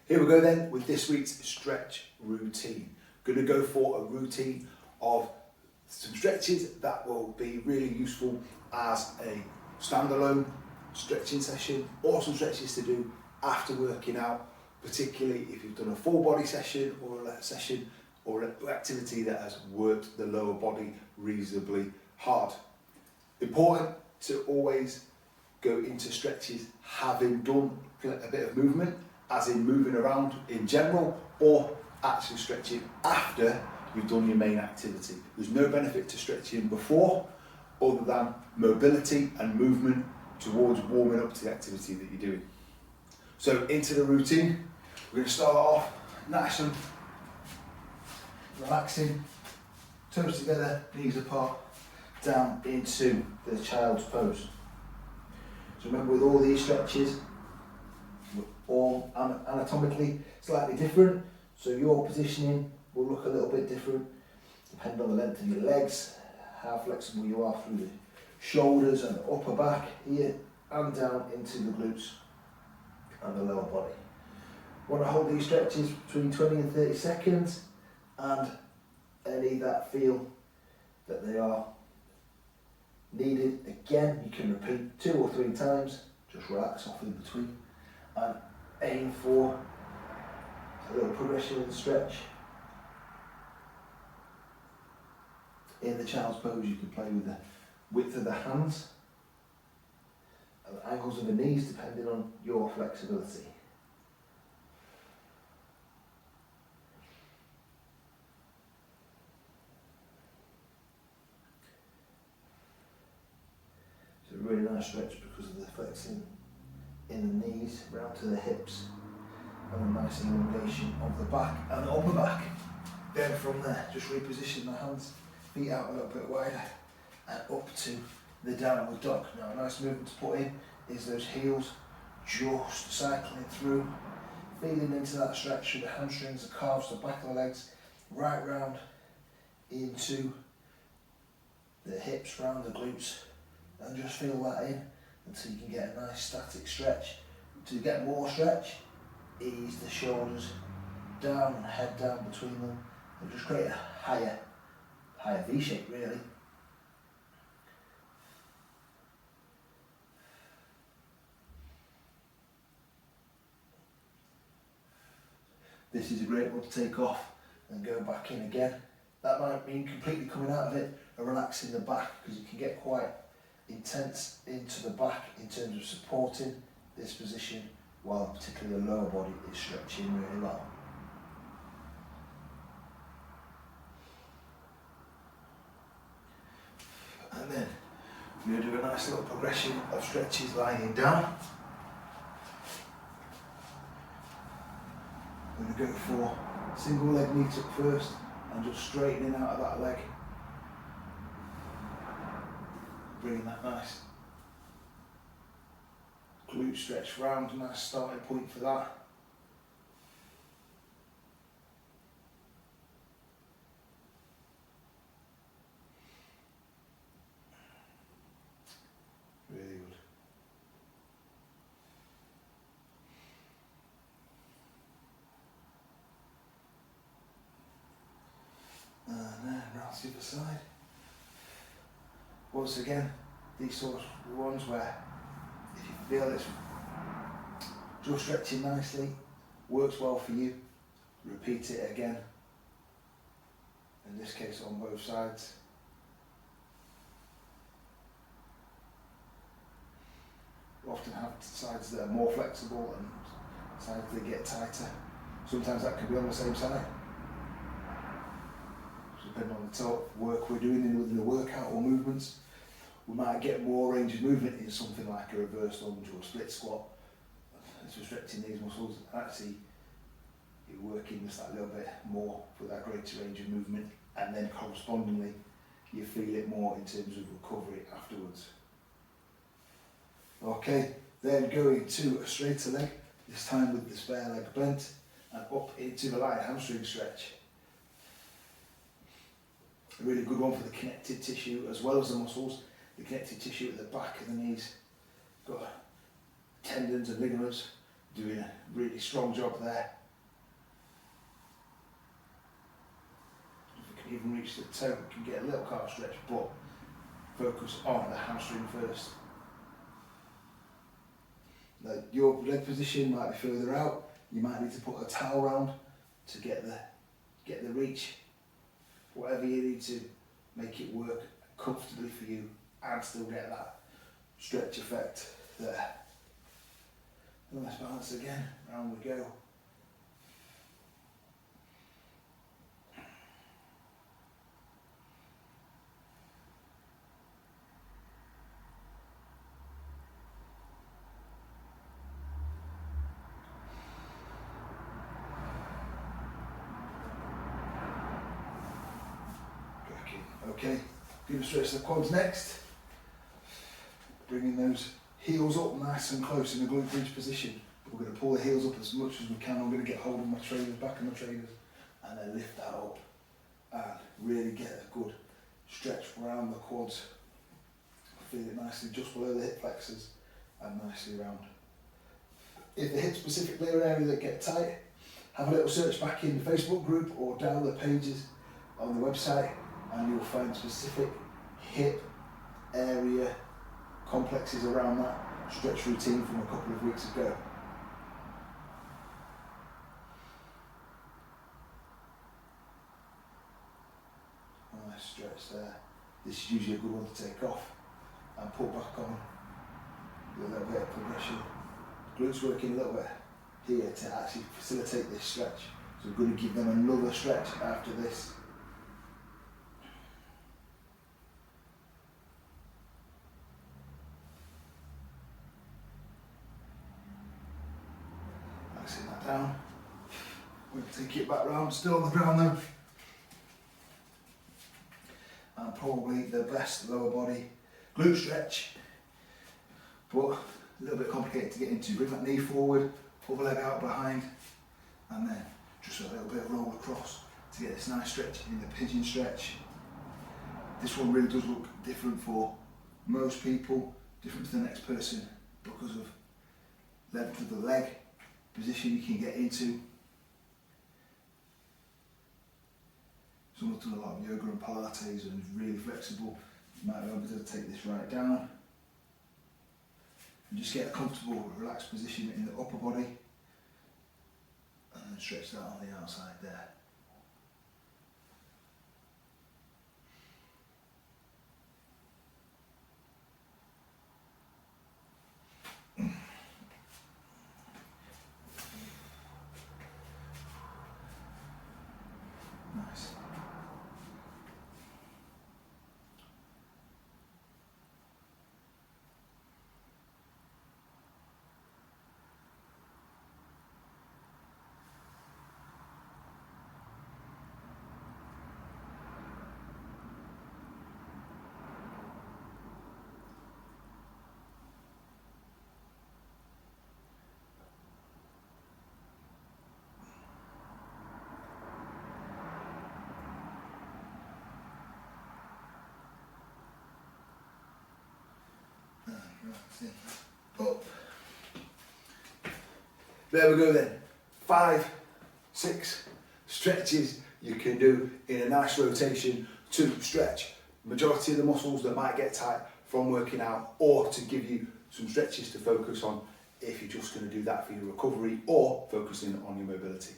Here we go then with this week's stretch routine. Going to go for a routine of some stretches that will be really useful as a standalone stretching session, or some stretches to do after working out, particularly if you've done a full body session or a session or an activity that has worked the lower body reasonably hard. Important to always go into stretches having done a bit of movement, as in moving around in general, or actually stretching after you've done your main activity. There's no benefit to stretching before other than mobility and movement towards warming up to the activity that you're doing. So into the routine, we're going to start off nice and relaxing, toes together, knees apart, down into the child's pose. So remember, with all these stretches, we're all anatomically slightly different, so your positioning will look a little bit different depending on the length of your legs, how flexible you are through the shoulders and the upper back here, and down into the glutes and the lower body. Want to hold these stretches between 20 and 30 seconds, and any that feel that they are needed, again, you can repeat 2 or 3 times, just relax off in between, and aim for a little progression in the stretch. In the child's pose, you can play with the width of the hands, and the angles of the knees depending on your flexibility. It's a really nice stretch because of the flexing in the knees, round to the hips, and a nice elongation of the back and the upper back. Then from there, just reposition the hands, feet out a little bit wider, and up to the downward dog. Now, a nice movement to put in is those heels just cycling through, feeling into that stretch through the hamstrings, the calves, the back of the legs, right round into the hips, round the glutes, and just feel that in until you can get a nice static stretch. To get more stretch, ease the shoulders down and head down between them, and just create a higher V shape really. This is a great one to take off and go back in again. That might mean completely coming out of it and relaxing the back, because you can get quite intense into the back in terms of supporting this position, while particularly the lower body is stretching really well. And then we're going to do a nice little progression of stretches lying down. We're going to go for single leg meet up first, and just straightening out of that leg, bringing that nice glute stretch round, nice starting point for that. Really good. And then round to the other side. Once again, these sorts of ones where if you feel it's just stretching nicely, works well for you, repeat it again. In this case on both sides. We often have sides that are more flexible and sides that get tighter. Sometimes that can be on the same side. Depending on the type of work we're doing within the workout or movements, we might get more range of movement in something like a reverse lunge or a split squat. As we're stretching these muscles, actually you're working just that little bit more for that greater range of movement, and then correspondingly you feel it more in terms of recovery afterwards. Okay, then going to a straighter leg, this time with the spare leg bent, and up into the light hamstring stretch. A really good one for the connective tissue as well as the muscles. The connective tissue at the back of the knees, got tendons and ligaments doing a really strong job there. If we can even reach the toe, we can get a little calf stretch, but focus on the hamstring first. Now, your leg position might be further out. You might need to put a towel around to get the reach. Whatever you need to make it work comfortably for you and still get that stretch effect there. Nice balance again, round we go. Okay, going to stretch the quads next. Bringing those heels up nice and close in the glute reach position. We're going to pull the heels up as much as we can. I'm going to get hold of my trainers, back of my trainers, and then lift that up and really get a good stretch around the quads. Feel it nicely just below the hip flexors and nicely around. If the hips specifically are an area that get tight, have a little search back in the Facebook group or down the pages on the website, and you'll find specific hip area complexes around that stretch routine from a couple of weeks ago. Nice stretch there. This is usually a good one to take off and put back on. Do a little bit of progression. Glutes working a little bit here to actually facilitate this stretch. So we're going to give them another stretch after this. Relaxing that down. We'll take it back round, still on the ground though. And probably the best lower body glute stretch, but a little bit complicated to get into. Bring that knee forward, pull the leg out behind, and then just a little bit of roll across to get this nice stretch in the pigeon stretch. This one really does look different for most people, different to the next person because of length of the leg, position you can get into. Someone's done a lot of yoga and Pilates and is really flexible. You might be able to take this right down and just get a comfortable, relaxed position in the upper body, and then stretch that on the outside there. Nice. Up. There we go then. 5, 6 stretches you can do in a nice rotation to stretch majority of the muscles that might get tight from working out, or to give you some stretches to focus on if you're just going to do that for your recovery or focusing on your mobility.